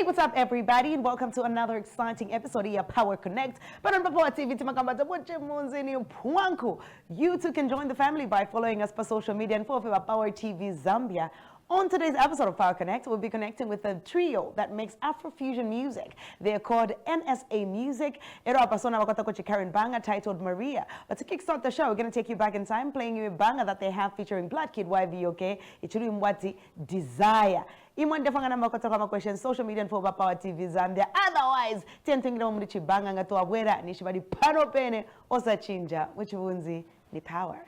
what's up, everybody, and welcome to another exciting episode of your Power Connect. But on Power TV, you too can join the family by following us for social media and for Power TV Zambia. On today's episode of Power Connect, we'll be connecting with a trio that makes Afrofusion music. They're called NSA Music. Ero apasona wakota Karen Banga titled Maria. But to kickstart the show, we're going to take you back in time, playing you a banger that they have featuring Black Kid YVOK, Ichuru Mwati, Desire. Imwande fanga namba kutoka questions social media and for Power TV Zambia. Otherwise, tentingira umrichi banga ngatoa bwera nishibadi pano pene osa chinja which vunzi ni power.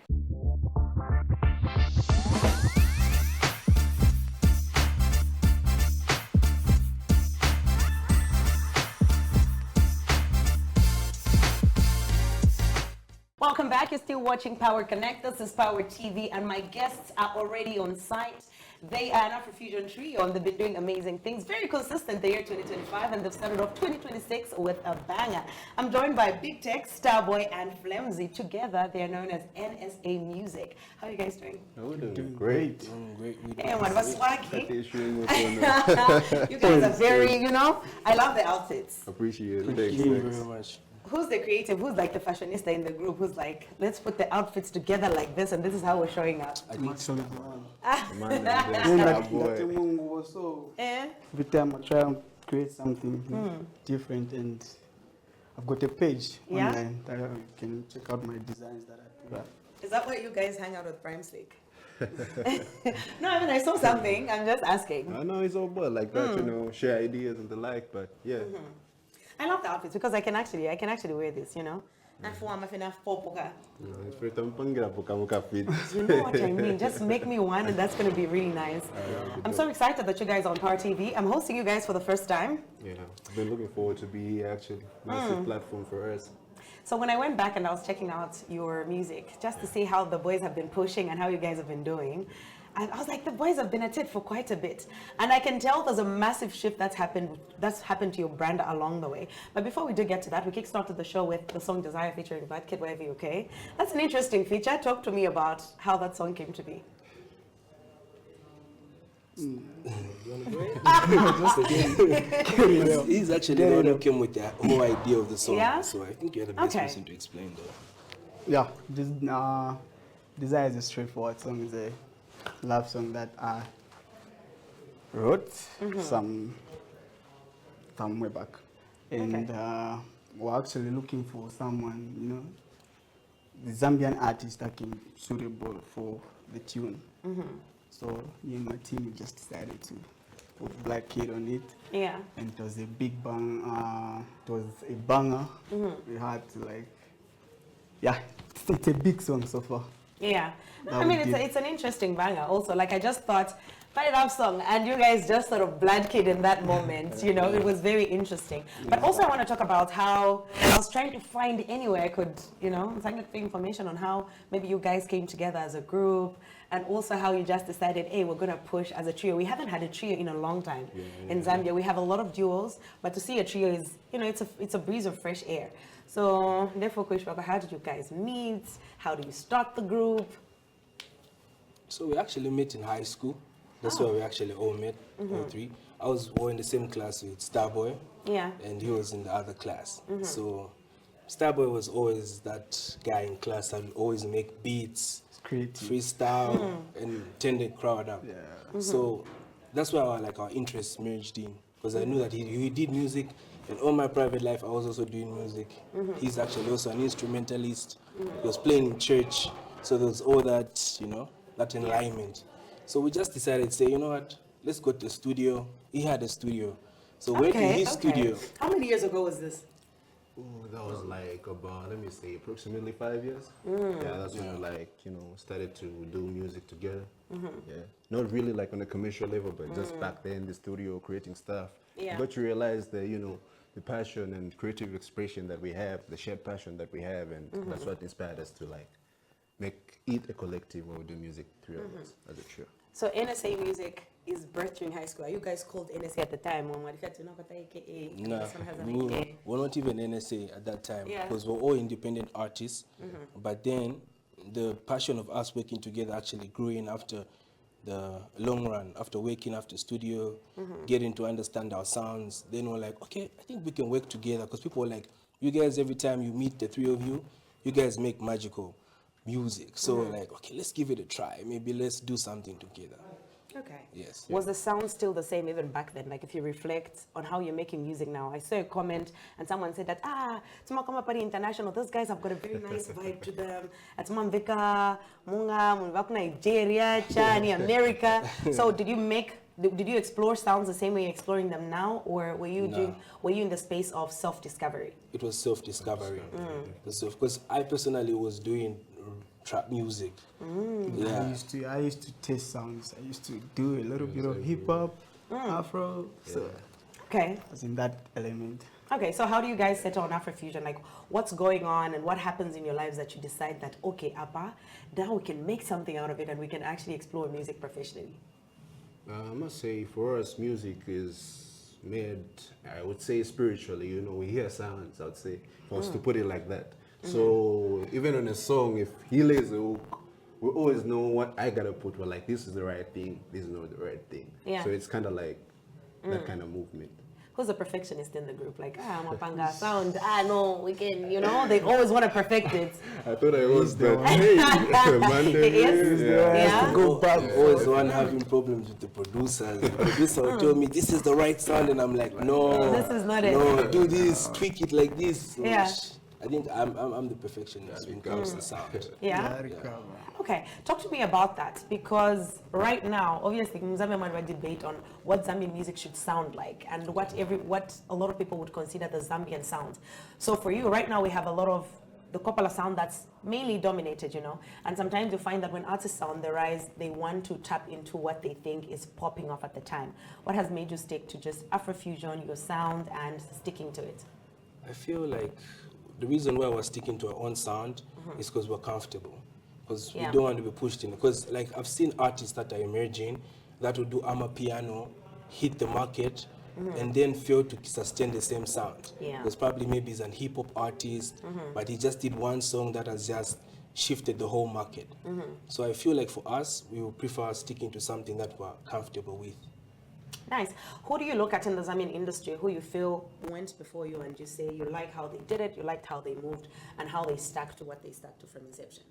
Welcome back. You're still watching Power Connect. This is Power TV, and my guests are already on site. They are an Afrofusion trio, and they've been doing amazing things. Very consistent the year 2025, and they've started off 2026 with a banger. I'm joined by Big Tech, Starboy, and Flemzy. Together, they are known as NSA Music. How are you guys doing? Oh, we're doing great. Hey, what was swaggy? You guys are very, I love the outfits. Appreciate it. Thank you very much. Who's the creative? Who's like the fashionista in the group? Who's like, let's put the outfits together like this, and this is how we're showing up? I think so. Every time I try and create something different, and I've got a page online that you can check out my designs that I put up. Is that where you guys hang out with Prime Stick? No, I mean, I saw something. I'm just asking. I know it's all but like that, share ideas and the like, but yeah. I love the outfits because I can actually wear this, You know what I mean? Just make me one, and that's going to be really nice. I'm so excited that you guys are on Power TV. I'm hosting you guys for the first time. Yeah, I've been looking forward to be here, actually. Massive platform for us. So when I went back and I was checking out your music, just to see how the boys have been pushing and how you guys have been doing, I was like, the boys have been at it for quite a bit. And I can tell there's a massive shift that's happened to your brand along the way. But before we do get to that, we kickstarted the show with the song Desire featuring Black Kid YVOK. That's an interesting feature. Talk to me about how that song came to be. He's actually the one who came with the whole idea of the song. Yeah? So I think you're the best person to explain that. Yeah, Desire is a straightforward song. It's a love song that I wrote some way back. And we're actually looking for someone, the Zambian artist that can be suitable for the tune. So me and my team just decided to put Black Kid on it. Yeah. And it was a big bang. It was a banger. We had to it's a big song so far. Yeah. I mean, it's an interesting banger also. Like, I just thought, find it up song, and you guys just sort of Black Kid in that moment, it was very interesting. But also I want to talk about how I was trying to find anywhere I could, find information on how maybe you guys came together as a group, and also how you just decided, hey, we're going to push as a trio. We haven't had a trio in a long time in Zambia. We have a lot of duos, but to see a trio is, it's a breeze of fresh air. So, therefore, how did you guys meet? How do you start the group? So we actually met in high school. That's where we actually all met, all three. I was in the same class with Starboy. Yeah. And he was in the other class. So Starboy was always that guy in class that would always make beats, freestyle, and turn the crowd up. Yeah. So that's why our interests merged in. Because I knew that he did music. In all my private life, I was also doing music. He's actually also an instrumentalist. He was playing in church. So there was all that, that alignment. So we just decided to say, you know what, let's go to the studio. He had a studio. So we went to his studio. How many years ago was this? That was like about, approximately 5 years. Yeah, that's when we started to do music together. Yeah, not really like on a commercial level, but just back there in the studio creating stuff. Yeah. But you realize that, the passion and creative expression that we have, the shared passion that we have, and that's what inspired us to make it a collective when we do music, three of us as a trio. So NSA Music is birthed during high school. Are you guys called NSA at the time? No, we're not even NSA at that time because we're all independent artists. But then the passion of us working together actually grew in after the long run, after working after studio, getting to understand our sounds, then we're like, okay, I think we can work together, because people were like, you guys, every time you meet the three of you, you guys make magical music. So we're like, okay, let's give it a try. Maybe let's do something together. Okay. Yes. Was the sound still the same even back then? Like if you reflect on how you're making music now, I saw a comment and someone said that, Tumakoma Party International, those guys have got a very nice vibe to them. At Mambika, Munga, Munvaku Nigeria, Chani, America. So did you explore sounds the same way you're exploring them now, or were you in the space of self-discovery? It was self-discovery. Because I personally was doing trap music. Yeah. I used to test sounds. I used to do a little bit of hip hop, Afro. So Okay. I was in that element. Okay, so how do you guys settle on Afrofusion? Like, what's going on and what happens in your lives that you decide that, okay, Appa, now we can make something out of it and we can actually explore music professionally? I must say, for us, music is made, I would say, spiritually. You know, we hear sounds, I would say, for us to put it like that. So even on a song, if he lays a hook, we always know what I gotta put. We're like, this is the right thing, this is not the right thing. Yeah. So it's kind of like that kind of movement. Who's the perfectionist in the group? Like, Mapanga sound, no, we can, you know, they always want to perfect it. I thought I was that. Hey, Monday. Yes. Yeah. Go back. Always one having problems with the producers. The producer will tell me this is the right sound, and I'm like, no, This is not it. No, do this, tweak it like this. So Yeah. I think I'm the perfectionist when it comes to sound. Yeah. Okay, talk to me about that, because right now, obviously, Mzambian might have a debate on what Zambian music should sound like and what a lot of people would consider the Zambian sound. So for you, right now, we have a lot of the Kopala sound that's mainly dominated, you know, and sometimes you find that when artists are on the rise, they want to tap into what they think is popping off at the time. What has made you stick to just Afrofusion, your sound, and sticking to it? I feel like the reason why we're sticking to our own sound is because we're comfortable. Because we don't want to be pushed in. Because like I've seen artists that are emerging that will do amapiano, hit the market, and then fail to sustain the same sound. Yeah. Because probably maybe he's an hip hop artist, but he just did one song that has just shifted the whole market. So I feel like for us, we would prefer sticking to something that we're comfortable with. Nice. Who do you look at in the Zambian industry who you feel went before you and you say you like how they did it, you liked how they moved, and how they stuck to what they stuck to from inception?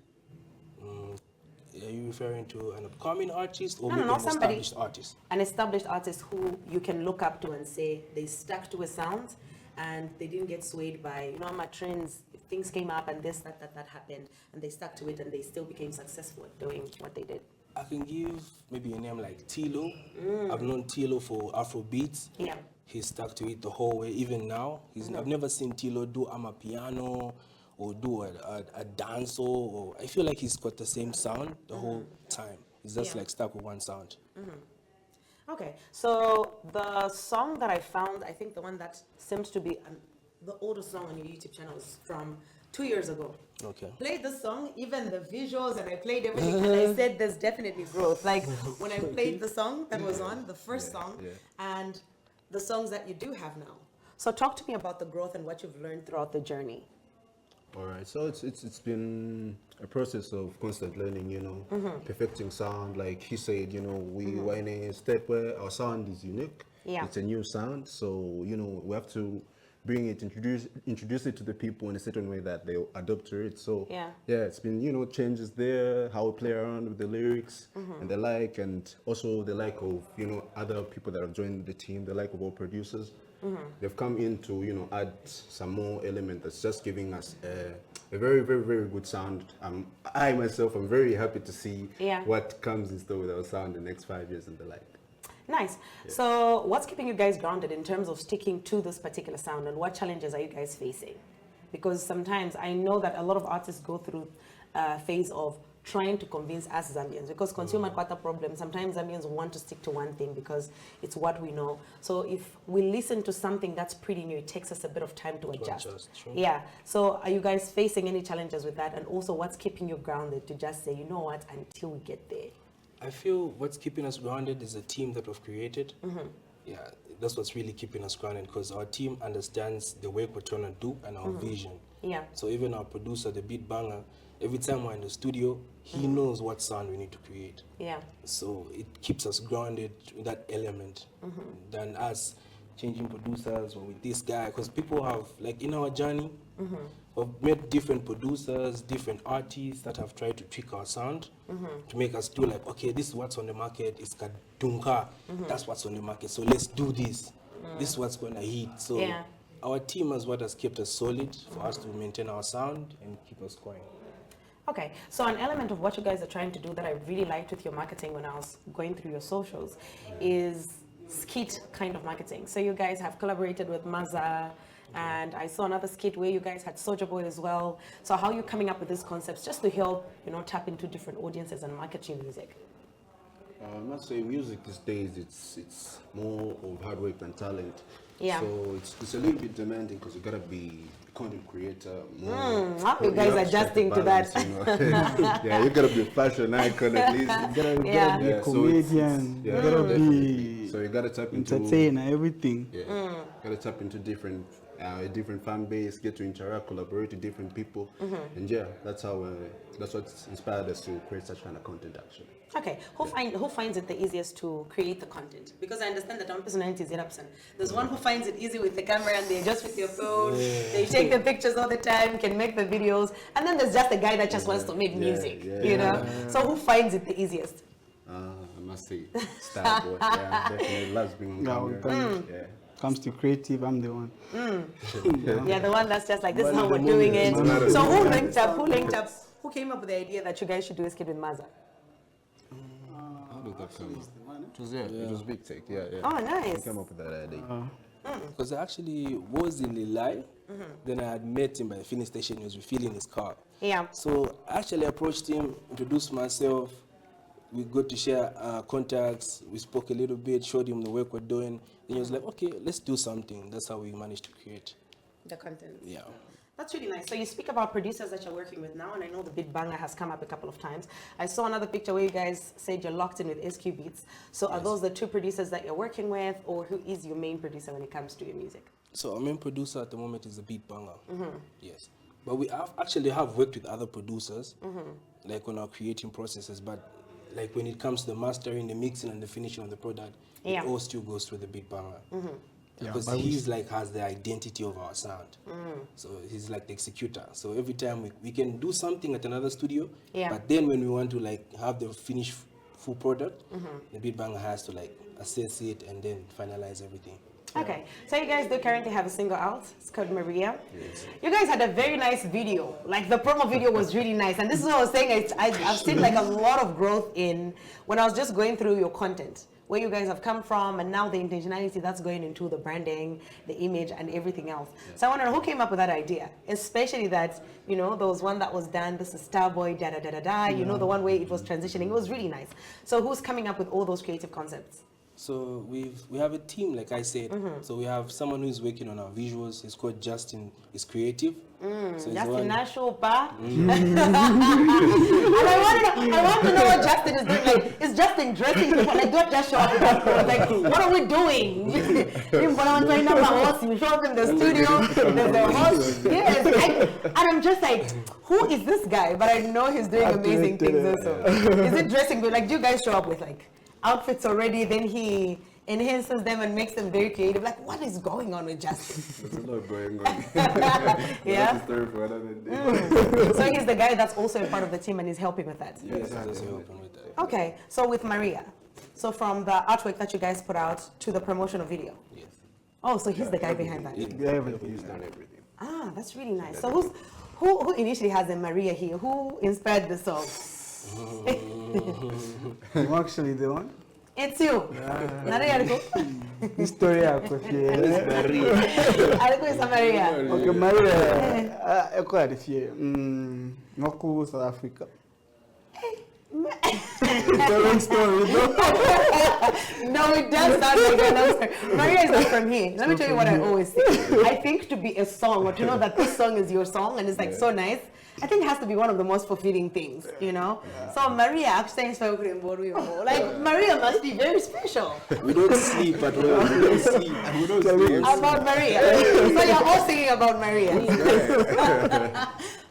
Are you referring to an upcoming artist or No, maybe no, an somebody, established artist? An established artist who you can look up to and say they stuck to a sound and they didn't get swayed by, you know, my trends, things came up and this, that happened, and they stuck to it and they still became successful at doing what they did. I can give maybe a name like Tilo. I've known Tilo for Afro beats. Yeah. He stuck to it the whole way, even now. I've never seen Tilo do amapiano or do a dance, or I feel like he's got the same sound the whole time. He's just like stuck with one sound. Okay, so the song that I found, I think the one that seems to be the oldest song on your YouTube channel is from 2 years ago. Okay. Played the song, even the visuals, and I played everything, and I said there's definitely growth. Like when I played the song that was on, the first song, and the songs that you do have now. So talk to me about the growth and what you've learned throughout the journey. All right, so it's been a process of constant learning, you know, perfecting sound. Like he said, you know, we're in a step where our sound is unique. Yeah. It's a new sound, so you know we have to bring it, introduce it to the people in a certain way that they adopt to it. So yeah, it's been, you know, changes there, how we play around with the lyrics and the like, and also the like of, you know, other people that have joined the team, the like of our producers. They've come in to, you know, add some more element that's just giving us a very, very, very good sound. I myself am very happy to see what comes in store with our sound in the next 5 years and the like. Nice. Yeah. So what's keeping you guys grounded in terms of sticking to this particular sound, and what challenges are you guys facing? Because sometimes I know that a lot of artists go through a phase of trying to convince us Zambians, because consumer quite a problem. Sometimes Zambians want to stick to one thing because it's what we know. So if we listen to something that's pretty new, it takes us a bit of time to adjust. Sure. Yeah. So are you guys facing any challenges with that? And also what's keeping you grounded to just say, you know what, until we get there? I feel what's keeping us grounded is a team that we've created. Yeah, that's what's really keeping us grounded, because our team understands the work we're trying to do and our vision. Yeah. So even our producer, the beat banger, every time we're in the studio, he knows what sound we need to create. Yeah. So it keeps us grounded in that element than us changing producers or with this guy, because people have, like in our journey, we've met different producers, different artists that have tried to tweak our sound to make us do like, okay, this is what's on the market, it's Kadunka, that's what's on the market, so let's do this. This is what's going to hit. So our team is what has kept us solid for us to maintain our sound and keep us going. Okay, so an element of what you guys are trying to do that I really liked with your marketing when I was going through your socials is skit kind of marketing. So you guys have collaborated with Maza, and I saw another skit where you guys had Soulja Boy as well. So how are you coming up with these concepts just to help, you know, tap into different audiences and market your music? I must say, music these days, it's more of hard work than talent. Yeah. So it's a little bit demanding because you gotta be a content creator. You guys are adjusting to that. You know? Yeah, you gotta be a fashion icon at least. You gotta be a comedian. You gotta be so you gotta tap into entertainer, everything. Yeah, gotta tap into different fan base, get to interact, collaborate with different people, and yeah, that's what inspired us to create such kind of content actually. Okay, who finds it the easiest to create the content? Because I understand that one personality is absent. There's one who finds it easy with the camera and they're just with your phone, they take the pictures all the time, can make the videos, and then there's just a guy that just wants to make music, you know? So who finds it the easiest? I must say, Starboy. Yeah, definitely loves being on camera. Yeah. Comes to creative, I'm the one. Yeah, the one that's just like, this is how we're doing it. So who linked up? Who came up with the idea that you guys should do a skit with Maza? How did that come? It was Big Tech. Yeah. Oh, nice. He came up with that idea. Because I actually was in Lilai, then I had met him by the filling station. He was refilling his car. Yeah. So I actually approached him, introduced myself. We got to share contacts. We spoke a little bit, showed him the work we're doing. Then he was like, okay, let's do something. That's how we managed to create The content. Yeah. That's really nice. So you speak about producers that you're working with now, and I know the Beat Banger has come up a couple of times. I saw another picture where you guys said you're locked in with SQ Beats. So are those the two producers that you're working with, or who is your main producer when it comes to your music? So our main producer at the moment is the Beat Banger. Yes. But we actually have worked with other producers, like on our creating processes, but like when it comes to the mastering, the mixing, and the finishing of the product, it all still goes through the Beat Banger. Because he's like has the identity of our sound. So he's like the executor. So every time we can do something at another studio, but then when we want to like have the finished full product, the Beat Banger has to like assess it and then finalize everything. Okay, so you guys do currently have a single out. It's called Maria. Yes. You guys had a very nice video. Like the promo video was really nice, and this is what I was saying. I've seen like a lot of growth in when I was just going through your content, where you guys have come from, and now the intentionality that's going into the branding, the image, and everything else. So I wonder who came up with that idea, especially that, you know, there was one that was done, this is Starboy, da-da-da-da-da, you know, the one where it was transitioning. It was really nice. So who's coming up with all those creative concepts? So we have a team, like I said. So we have someone who's working on our visuals. He's called Justin. He's creative. So Justin Nashopa. And I want to know what Justin is doing. Like, is Justin dressing people? Like, don't just show up with us. Like, what are we doing? We show up in the studio. There's the host. Yes. And I'm just like, who is this guy? But I know he's doing amazing things also. Is it dressing good? Like, do you guys show up with like outfits already, then he enhances them and makes them very creative? Like, what is going on with Justin? There's a lot going on. Yeah. That's a story for another day. So he's the guy that's also a part of the team and is helping with that. Yes, he's helping with that. Okay, so with Maria, so from the artwork that you guys put out to the promotional video. Yes. Oh, so he's the guy behind that. He's done everything. Ah, that's really nice. So who initially has a Maria here? Who inspired the song? I'm actually the one. It's you. Maria. History yako Maria. Alikuwa Maria. Okay, Maria. Eko arifie. Ngoku South Africa. The wrong story, No, it does sound like another. Maria is not from here. Let me tell you what I always say. I think to be a song, or to know that this song is your song and it's like so nice, I think it has to be one of the most fulfilling things, you know? So Maria actually is like, Maria must be very special. We don't sleep at all. We don't sleep. We don't sleep. About Maria. So you're all singing about Maria.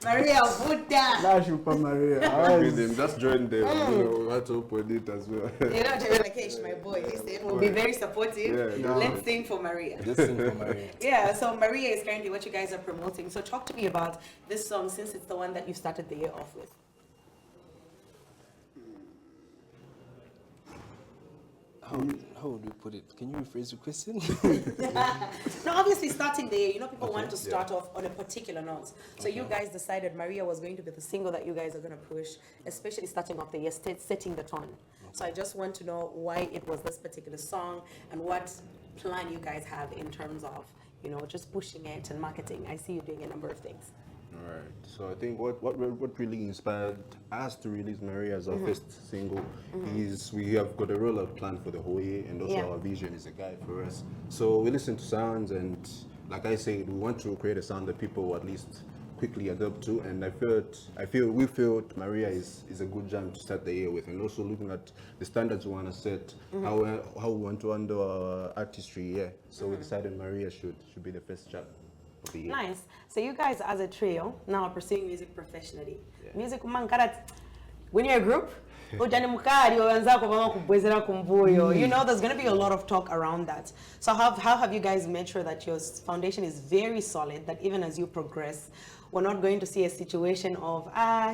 Maria, Buddha. That's Maria. With him, just join them. You know, we have to open it as well. You know, to be like, hey, my boy, listen, we'll be very supportive. Yeah. Let's sing for Maria. Let's sing for Maria. Yeah, so Maria is currently what you guys are promoting. So talk to me about this song, since it's the one that you started the year off with. How would we put it? Can you rephrase the question? No, obviously starting the year, you know, people want to start off on a particular note. So you guys decided Maria was going to be the single that you guys are going to push, especially starting off the year, setting the tone. So I just want to know why it was this particular song and what plan you guys have in terms of, you know, just pushing it and marketing. I see you doing a number of things. All right. So I think what really inspired us to release Maria as our first single is we have got a rollout plan for the whole year, and also our vision is a guide for us. So we listen to sounds, and like I said, we want to create a sound that people will at least quickly adapt to. And we felt Maria is a good jam to start the year with, and also looking at the standards we want to set, how we want to handle our artistry. Yeah. So we decided Maria should be the first track. Nice. So you guys as a trio now are pursuing music professionally. Music when you're a group, you know, there's going to be a lot of talk around that. So how have you guys made sure that your foundation is very solid, that even as you progress, we're not going to see a situation of,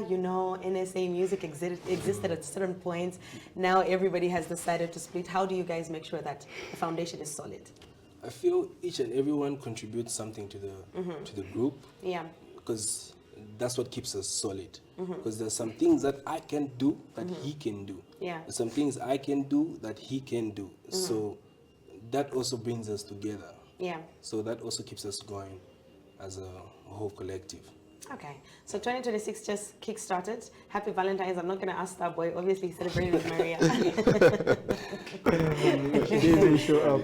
you know, NSA music existed at certain points. Now everybody has decided to split. How do you guys make sure that the foundation is solid? I feel each and everyone contributes something to the group. Yeah. Because that's what keeps us solid. Because there's some things that I can do that he can do. Yeah. There's some things I can do that he can do. So that also brings us together. Yeah. So that also keeps us going as a whole collective. Okay, so 2026 just kick-started. Happy Valentine's. I'm not going to ask Starboy. Obviously, he celebrated with Maria. She didn't show up.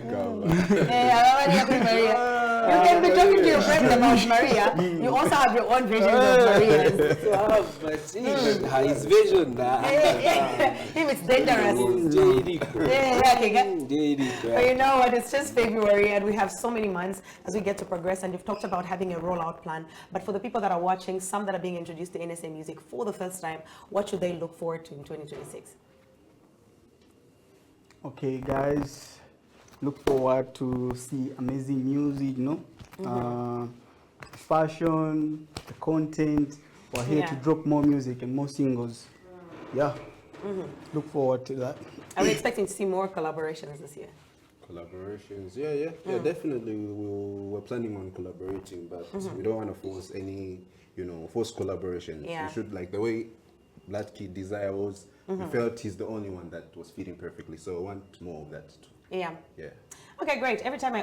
Hey, I'm already happy Maria. You can be talking to your friends about Maria. You also have your own visions of Maria's. But his vision. Him, it's dangerous. But you know what? It's just February, and we have so many months as we get to progress. And you've talked about having a rollout plan. But for the people that are watching, some that are being introduced to NSA music for the first time, what should they look forward to in 2026? Okay, guys, look forward to see amazing music, you know, fashion, the content. We're here to drop more music and more singles. Yeah, look forward to that. Are we expecting to see more collaborations this year? Collaborations, yeah, definitely. We're planning on collaborating, but we don't want to force any, forced collaborations. We should, like the way Black Kid Desire was, we felt he's the only one that was fitting perfectly, so I want more of that too. Yeah. Okay, great. Every time I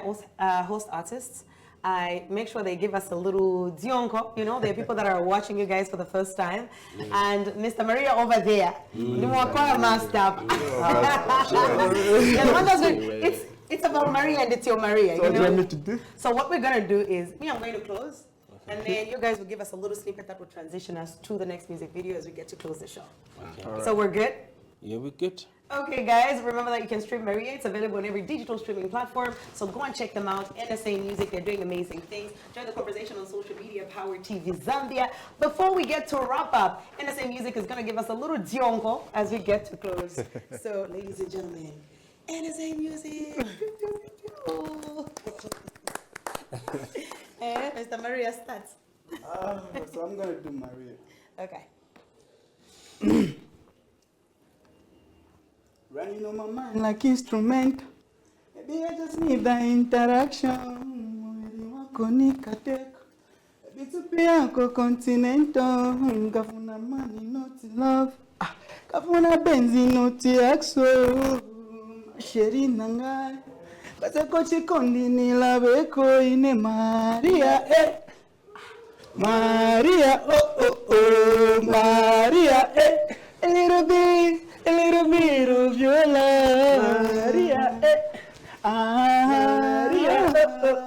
host artists, I make sure they give us a little dionko. You know, there are people that are watching you guys for the first time. And Mr. Maria over there, it's about Maria and it's your Maria. So what do you want me to do? So what we're going to do is, I'm going to close. And then you guys will give us a little snippet that will transition us to the next music video as we get to close the show. Okay. Right. So we're good? Yeah, we're good. Okay, guys, remember that you can stream Maria. It's available on every digital streaming platform. So go and check them out. NSA Music, they're doing amazing things. Join the conversation on social media, Power TV Zambia. Before we get to wrap up, NSA Music is going to give us a little dionko as we get to close. So, ladies and gentlemen, NSA Music. Mr. Maria starts. So I'm going to do Maria. Okay. Running on my mind like instrument. Maybe I just need the interaction. Maybe to be a continental. Gavuna money, not love. Gavuna benzi, not axo. Sheri nangai. Kasa kochi kondi ni labeko ine Maria. Maria, oh, Maria, a little bit.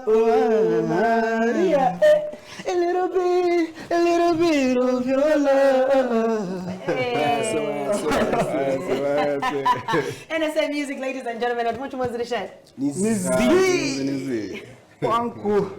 oh Maria, a little bit of your love. NSA music, ladies and gentlemen, at much more than the Nizi. Wanku.